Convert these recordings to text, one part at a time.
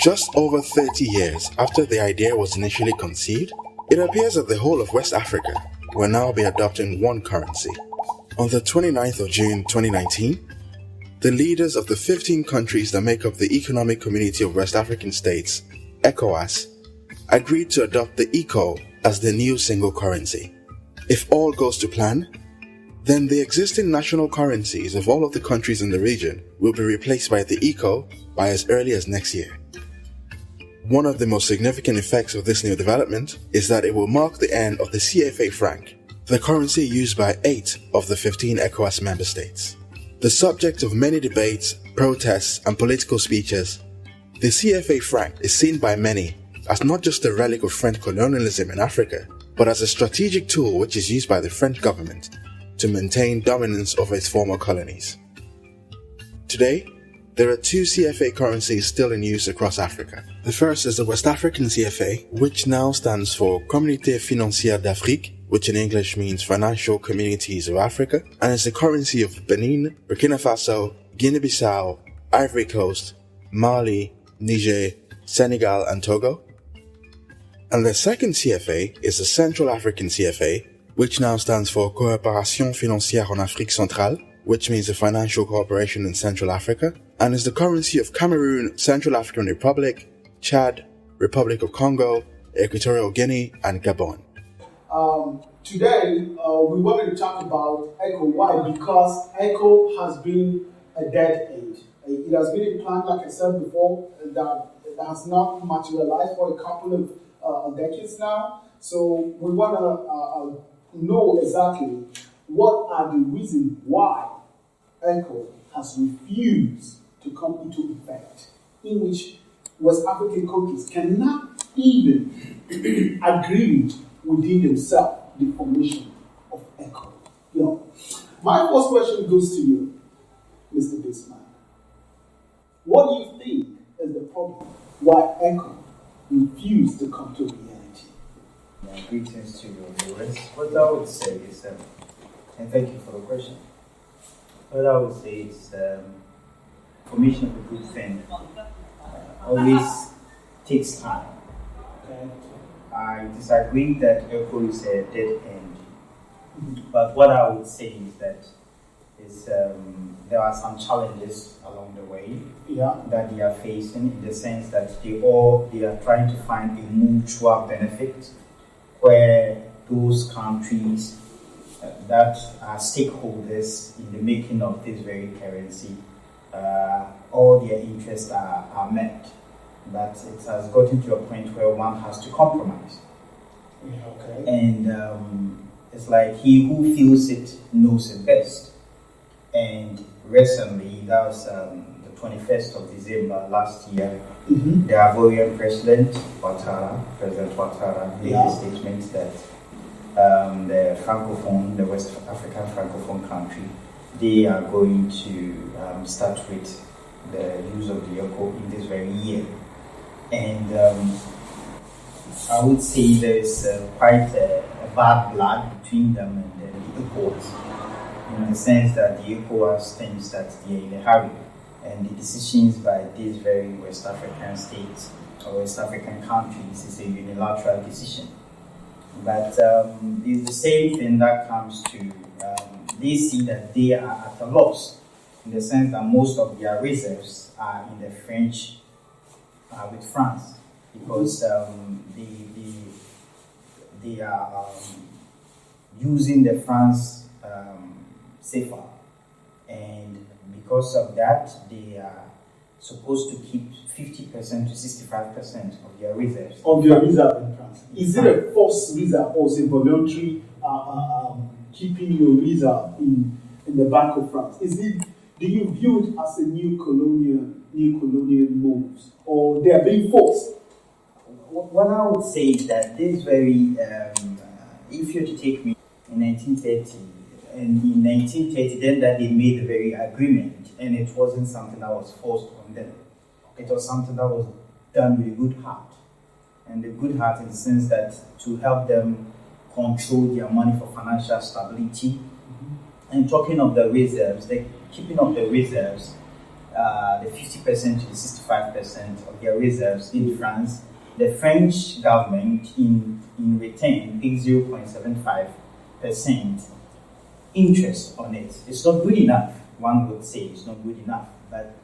Just over 30 years after the idea was initially conceived, it appears that the whole of West Africa will now be adopting one currency. On the 29th of June 2019, the leaders of the 15 countries that make up the Economic Community of West African States, ECOWAS, agreed to adopt the ECO as the new single currency. If all goes to plan, then the existing national currencies of all of the countries in the region will be replaced by the ECO by as early as next year. One of the most significant effects of this new development is that it will mark the end of the CFA Frank, the currency used by 8 of the 15 ECOWAS member states. The subject of many debates, protests, and political speeches, the CFA Frank is seen by many as not just a relic of French colonialism in Africa, but as a strategic tool which is used by the French government to maintain dominance over its former colonies. Today, there are 2 CFA currencies still in use across Africa. The first is the West African CFA, which now stands for Communauté Financière d'Afrique, which in English means Financial Communities of Africa, and is the currency of Benin, Burkina Faso, Guinea-Bissau, Ivory Coast, Mali, Niger, Senegal, and Togo. And the second CFA is the Central African CFA, which now stands for Coopération Financière en Afrique Centrale, which means the financial cooperation in Central Africa, and is the currency of Cameroon, Central African Republic, Chad, Republic of Congo, Equatorial Guinea, and Gabon. Today, we wanted to talk about ECO. Why? Because ECO has been a dead end. It has been a plan, like I said before, that has not materialized for a couple of decades now. So we want to know exactly what are the reasons why ECO has refused to come into effect, in which West African countries cannot even agree within themselves the formation of ECO. My first question goes to you, Mr. Bismarck. What do you think is the problem why ECO refused to come to reality? Greetings to your viewers. What I would say is, and thank you for the question. What I would say is, formation of a good thing always takes time. Okay. I disagree that ECO is a dead end. But what I would say is that there are some challenges along the way that they are facing, in the sense that they are trying to find a mutual benefit where those countries that are stakeholders in the making of this very currency, all their interests are met. But it has gotten to a point where one has to compromise. Okay. And it's like he who feels it knows it best. And recently, that was the 21st of December last year, the Ivorian President Ouattara, made a statement that the West African Francophone country, they are going to start with the use of the ECO in this very year. And I would say there is quite a bad blood between them and the ECOWAS, in the sense that the ECOWAS thinks that they are in a hurry, and the decisions by these very West African states or West African countries is a unilateral decision. But it's the same thing that comes to, they see that they are at a loss, in the sense that most of their reserves are in the French, with France, because they are using the France CFA, and because of that, they are supposed to keep 50% to 65% of their reserves. Of their reserve in France. Is it a forced reserve or is it voluntary keeping your reserve in the Bank of France? Do you view it as a new colonial moves, or they are being forced? What I would say is that this very, if you were to take me in 1930, and in 1930, then that they made the very agreement, and it wasn't something that was forced on them. It was something that was done with a good heart, and a good heart in the sense that to help them control their money for financial stability. And talking of the reserves, the keeping of the reserves the 50% to the 65% of their reserves in France, the French government in return pays 0.75% interest on it. It's not good enough, one would say. It's not good enough. But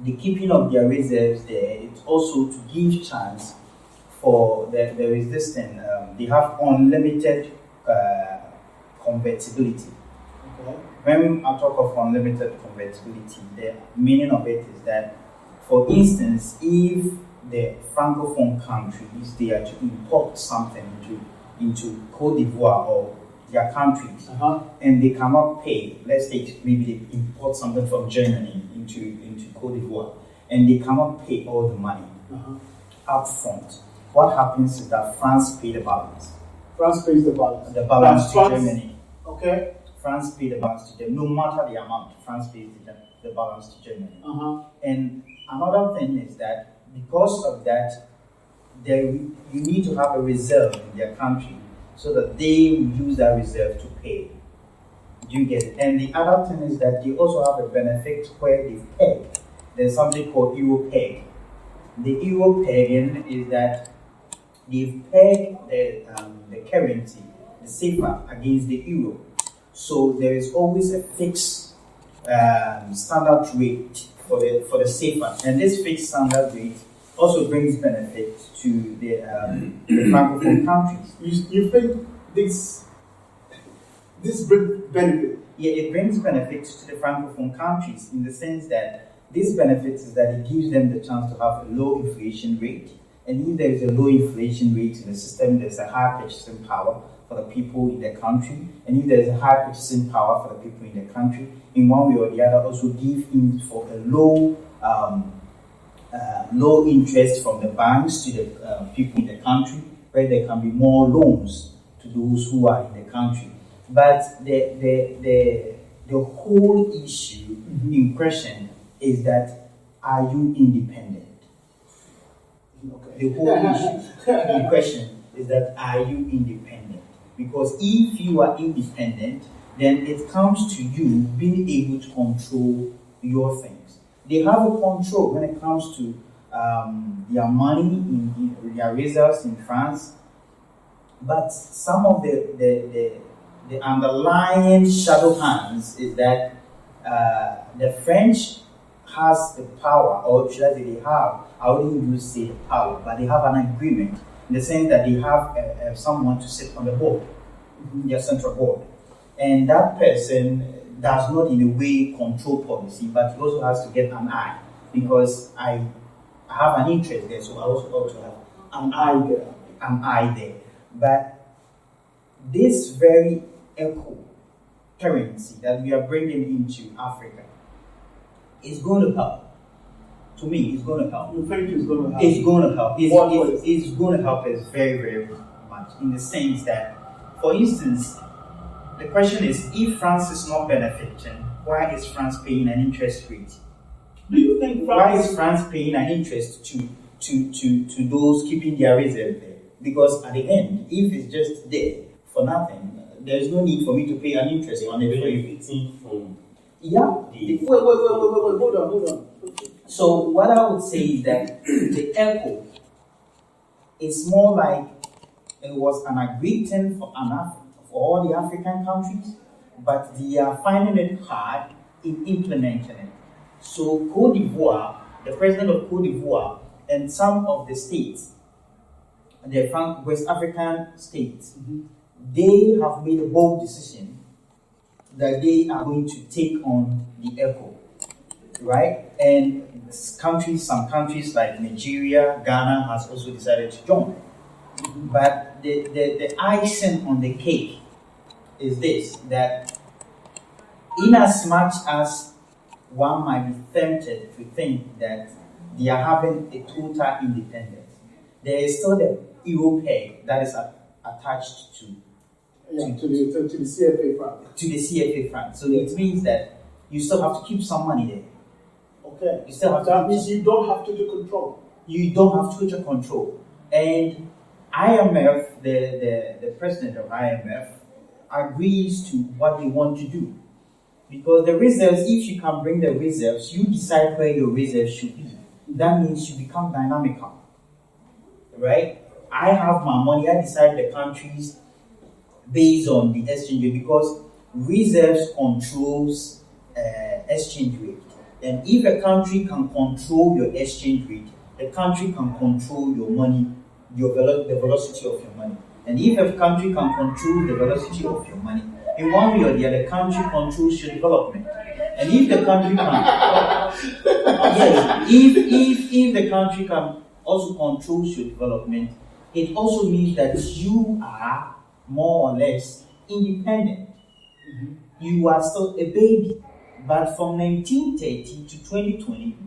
the keeping of their reserves there, it's also to give chance for there is this thing, they have unlimited convertibility. Okay. When I talk of unlimited convertibility, the meaning of it is that, for instance, if the Francophone countries, they are to import something into Côte d'Ivoire or their countries, and they cannot pay, let's take maybe they import something from Germany into Côte d'Ivoire, and they cannot pay all the money up front. What happens is that France pays the balance. France pays the balance. The balance to Germany. Okay. France pays the balance to them. No matter the amount, France pays the balance to Germany. And another thing is that because of that, you need to have a reserve in their country so that they will use that reserve to pay. Do you get it? And the other thing is that they also have a benefit where they peg. There's something called Euro peg. The Euro pegging is that they've pegged the currency, the CFA, against the euro. So there is always a fixed standard rate for the CFA, and this fixed standard rate also brings benefit to the Francophone countries. You think this brings benefit? Yeah, it brings benefits to the Francophone countries in the sense that this benefits is that it gives them the chance to have a low inflation rate. And if there is a low inflation rate in the system, there's a high purchasing power for the people in the country. And if there's a high purchasing power for the people in the country, in one way or the other, also give in for a low interest from the banks to the people in the country, where there can be more loans to those who are in the country. But the whole issue in question is that, are you independent? The whole issue in question is that, are you independent? Because if you are independent, then it comes to you being able to control your things. They have a control when it comes to their money in their reserves in France, but some of the underlying shadow hands is that the French has the power, or should I say they have, I wouldn't even say the power, but they have an agreement in the sense that they have someone to sit on the board, their central board. And that person does not in a way control policy, but he also has to get an eye, because I have an interest there, so I also ought to have an eye there. But this very echo currency that we are bringing into Africa is going to help. To me, it's going to help. You think it's going to help? It's going to help. It's going to help us very, very much, in the sense that, for instance, the question is, if France is not benefiting, why is France paying an interest rate? Do you think why is France paying an interest to those keeping their reserve there? Because at the end, if it's just there for nothing, there's no need for me to pay an interest on it for you. Yeah. Wait, hold on. So what I would say is that the ECHO is more like it was an agreed thing for all the African countries, but they are finding it hard in implementing it. So Côte d'Ivoire, the president of Côte d'Ivoire, and some of the states, the West African states, they have made a bold decision that they are going to take on the ECHO, right? And some countries like Nigeria, Ghana has also decided to join. But the icing on the cake is this, that in as much as one might be tempted to think that they are having a total independence, there is still the Euro peg that is attached to the CFA Frank. To the CFA Frank. So it means that you still have to keep some money there. Okay. You still have that means you don't have total control. You don't have total control. And IMF, the president of IMF, agrees to what they want to do. Because the reserves, if you can bring the reserves, you decide where your reserves should be. That means you become dynamical, right? I have my money, I decide the countries based on the exchange rate, because reserves controls exchange rate. And if a country can control your exchange rate, the country can control your money, the velocity of your money. And if a country can control the velocity of your money, in one way or the other, the country controls your development. And if the country can, yes, if the country can also control your development, it also means that you are more or less independent. Mm-hmm. You are still a baby, but from 1930 to 2020,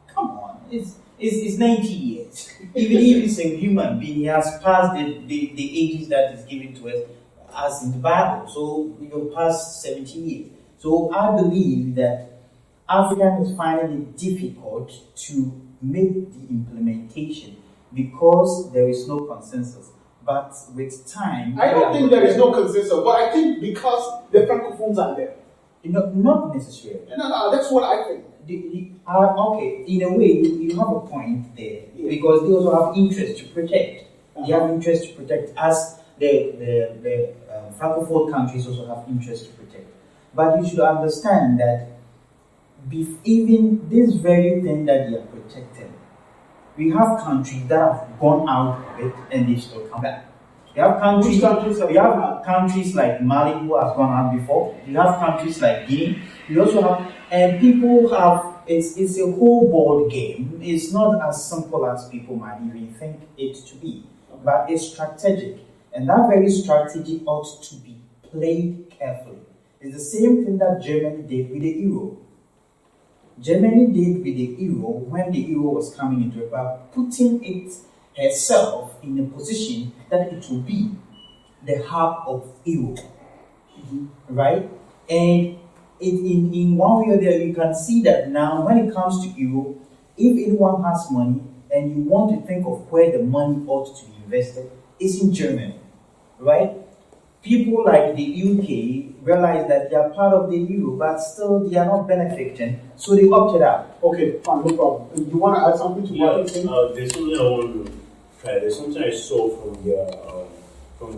come on, it's 90 years. Even if it's a human being, he has passed the ages that is given to us as in the Bible. So we go past 70 years. So I believe that Africa is finding it difficult to make the implementation because there is no consensus. But with time, I don't think there is no consensus, but I think because the francophones are there. Not necessarily. No, that's what I think. Okay, in a way, you have a point there, because they also have interest to protect. They have interest to protect, as the francophone countries also have interest to protect. But you should understand that even this very thing that they are protecting, we have countries that have gone out of it and they still come back. You have countries like Mali who has gone out before. You have countries like Guinea. You also have, and people have, it's a whole board game. It's not as simple as people might even think it to be. But it's strategic. And that very strategy ought to be played carefully. It's the same thing that Germany did with the euro. Germany did with the euro when the euro was coming into it, by putting it herself in a position that it will be the hub of euro, right? And in one way or the other, you can see that now when it comes to euro, if anyone has money and you want to think of where the money ought to be invested, it's in Germany, right? People like the UK realize that they are part of the euro, but still they are not benefiting, so they opted out. Okay, fine, no problem. You want to add something to what you're saying? There's something I want to try. There's something I saw from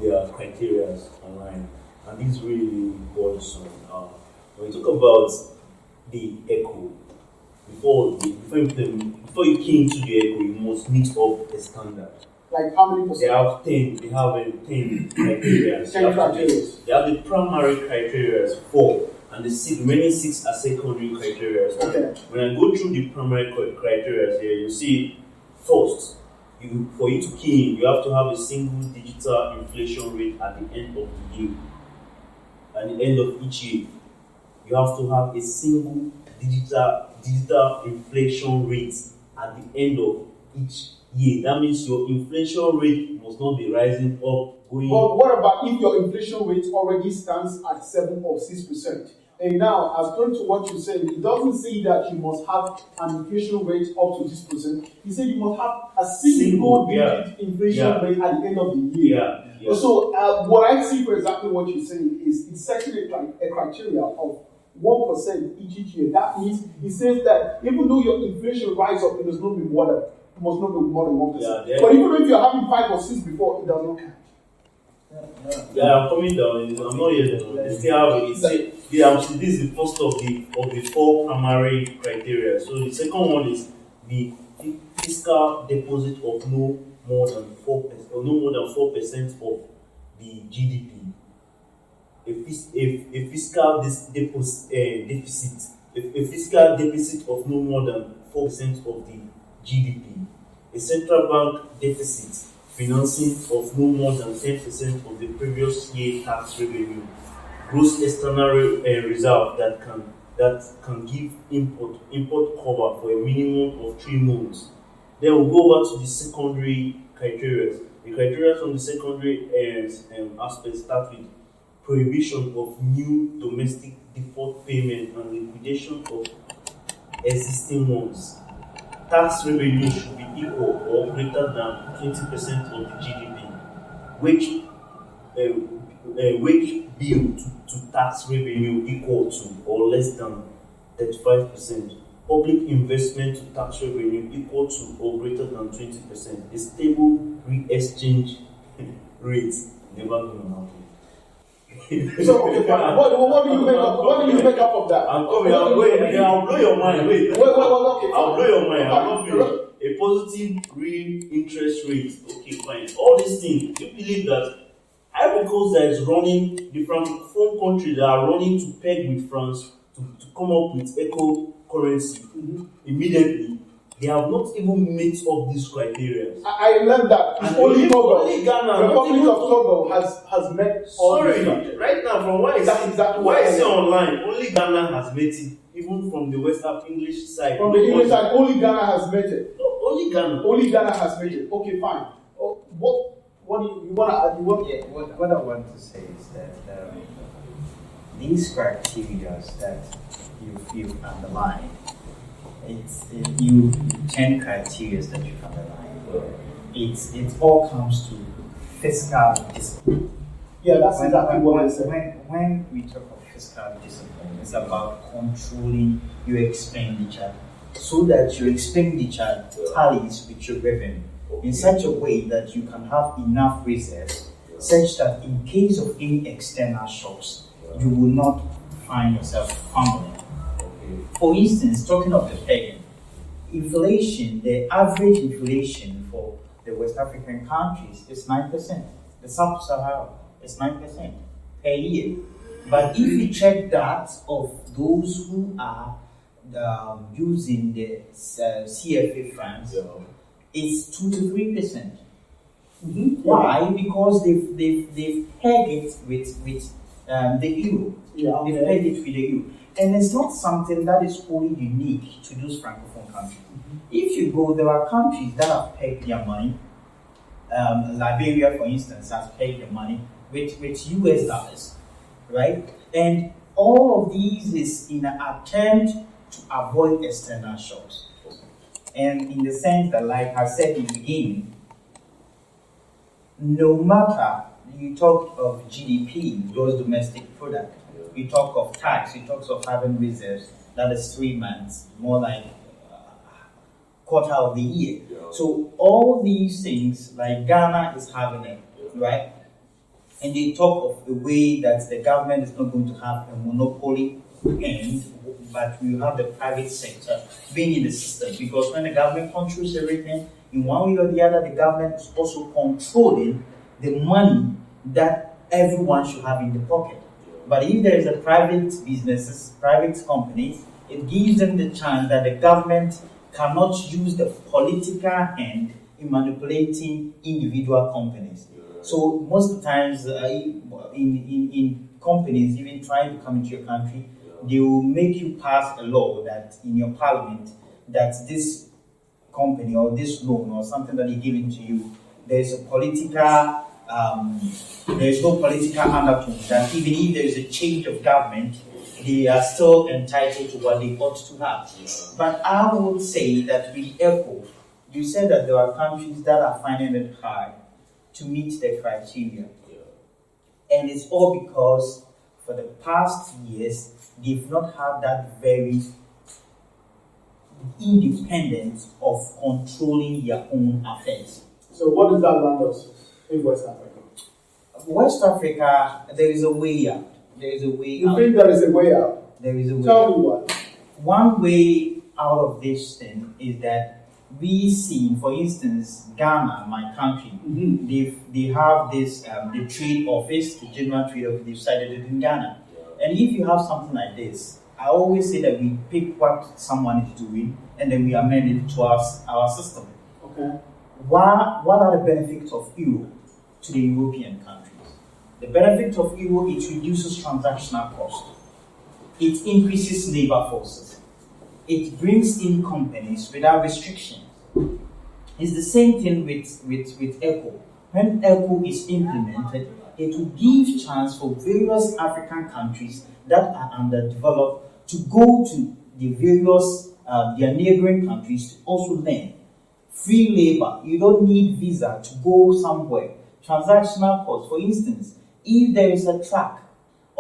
their criteria online, and this is really bothersome. When you talk about the echo, before you key into the echo, you must meet up a standard. Like how many percent? They have 10 criteria. 10 criteria. They have the primary criteria 4, and the remaining 6 are secondary criteria. Okay. When I go through the primary criteria here, you see, first, for you to key in, you have to have a single digital inflation rate at the end of the year. At the end of each year, you have to have a single digital inflation rate at the end of each year. That means your inflation rate must not be rising up, going. But what about if your inflation rate already stands at 7 or 6%? And now, as according to what you're saying, it doesn't say that you must have an inflation rate up to this percent. He said you must have a single digit inflation rate at the end of the year. Yeah. So, what I see for exactly what you're saying is it's actually a criteria of 1% each year. That means it says that even though your inflation rises up, it does not be more than 1%. Yeah. But even if you're having 5 or 6 before, it does not count. I'm coming down. I'm not yet. They still have it. This is the first of the 4 primary criteria. So the second one is the fiscal deposit of no more than 4% or no more than 4% of the GDP. A fiscal deficit of no more than 4% of the GDP. A central bank deficit financing of no more than 10% of the previous year tax revenue. Gross external reserve that can give import cover for a minimum of 3 months. Then we'll go over to the secondary criteria. The criteria from the secondary aspect start with prohibition of new domestic default payment and liquidation of existing ones. Tax revenue should be equal or greater than 20% of the GDP. Wage bill to tax revenue equal to or less than 35%. Public investment to tax revenue equal to or greater than 20%. A stable re-exchange rate never going to happen. So, okay, fine. What do you make up? What do you make up of that? I'm coming. I'll blow your mind. Wait. Okay, I'll blow your mind. I'm not finished. A positive real interest rate. Okay, fine. All these things. You believe that Ivory Coast that is running the Francophone countries that are running to peg with France to come up with eco currency immediately, they have not even met up these criteria. I learned that only Togo, Ghana, the Republic of Togo has met all these criteria. Right now, from what I see online, only Ghana has met it, even from the West African English side. From the English side, only Ghana has met it. No, only Ghana. Only Ghana has met it. Okay, fine. What do you want to add? What I want to say is that these criteria that you've underlined, it's 10 criteria that you've underlined. It all comes to fiscal discipline. Yeah, that's exactly what I said. When we talk of fiscal discipline, it's about controlling your expenditure so that your expenditure tallies with your revenue in such a way that you can have enough reserves such that in case of any external shocks, you will not find yourself fumbling. For instance, talking of the pegging, inflation, the average inflation for the West African countries is 9%. The Sub-Sahara is 9% per year. But if you check that of those who are using the CFA Frank, it's 2 to 3%. Why? Because they've pegged it with the euro. They've pegged it with the euro. And it's not something that is only unique to those Francophone countries. If you go, there are countries that have pegged their money. Liberia, for instance, has pegged their money with US dollars, right? And all of these is in an attempt to avoid external shocks. And in the sense that, like I said in the beginning, no matter you talk of GDP, gross domestic product, you talk of tax, you talk of having reserves, that is 3 months, more like quarter of the year. So all these things, like Ghana is having it, right? And they talk of a way that the government is not going to have a monopoly but we have the private sector being in the system, because when the government controls everything, in one way or the other, the government is also controlling the money that everyone should have in the pocket. But if there is a private businesses, private companies, it gives them the chance that the government cannot use the political hand in manipulating individual companies. So most of the times in companies, even trying to come into your country, they will make you pass a law that in your parliament that this company or this loan or something that is given to you, there's a political, there's no political undertone, that even if there is a change of government, they are still entitled to what they ought to have. But I would say that with ECHO, you said that there are countries that are finding it hard to meet the criteria. And it's all because for the past years, they've not had that very independence of controlling their own affairs. So what does that land us in West Africa? West Africa, there is a way out. There is a way out. You think there is a way out? There is a way Tell out. me what. One way out of this thing is that we see, for instance, Ghana, my country, they have this, the trade office, the general trade office, they've started it in Ghana. And if you have something like this, I always say that we pick what someone is doing and then we amend it to our system. Okay. What are the benefits of euro to the European countries? The benefit of euro, it reduces transactional cost. It increases labor forces. It brings in companies without restrictions. It's the same thing with ECHO. When ECHO is implemented, it will give chance for various African countries that are underdeveloped to go to the various their neighboring countries to also learn. Free labor, you don't need visa to go somewhere. Transactional cost, for instance, if there is a truck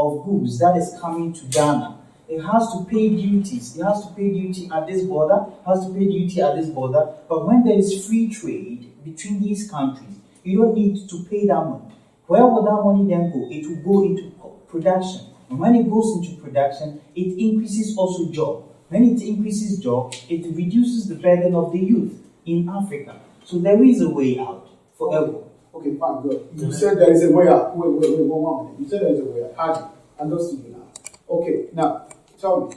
of goods that is coming to Ghana, it has to pay duties. It has to pay duty at this border, has to pay duty at this border. But when there is free trade between these countries, you don't need to pay that money. Where will that money then go? It will go into production. And when it goes into production, it increases also job. When it increases job, it reduces the burden of the youth in Africa. So there is a way out for everyone. Okay, fine, good. You said there is a way out. Wait, 1 minute. You said there is a way out. How do you? Understood you now. Okay, now, tell me.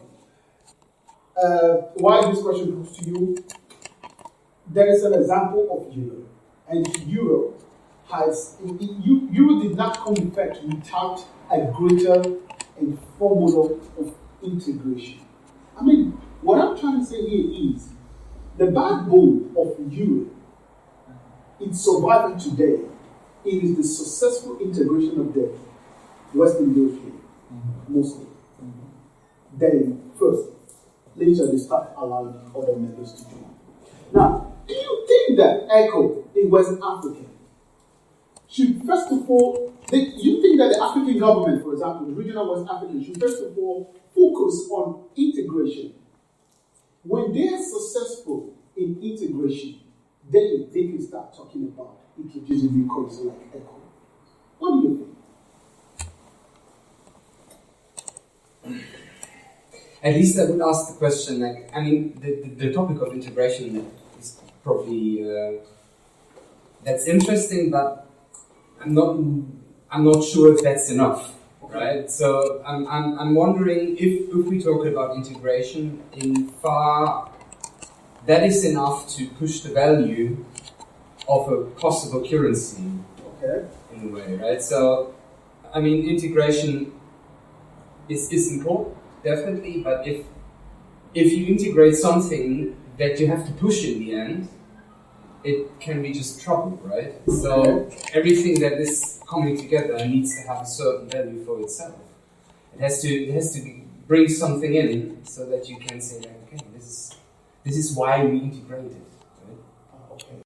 Why this question goes to you? There is an example of Europe. And Europe has, Europe did not come in effect without a greater and formula of integration. I mean, what I'm trying to say here is the backbone of Europe in surviving today, it is the successful integration of the Western European, mostly. Then, first, later they start allowing other members to join. Now, do you think that ECHO in West Africa should first of all, you think that the African government, for example, the regional West African, should first of all focus on integration? When they are successful in integration, then they can start talking about introducing new currency like ECHO. What do you think? At least I would ask the question, like, I mean, the topic of integration is probably, that's interesting, but I'm not sure if that's enough, right? So I'm wondering if we talk about integration in far, that is enough to push the value of a possible currency, in a way, right? So, I mean, integration is important, definitely, but if you integrate something that you have to push in the end, it can be just trouble, right? So everything that is coming together needs to have a certain value for itself. It has to bring something in so that you can say, like, okay, this is why we integrated, right? Okay.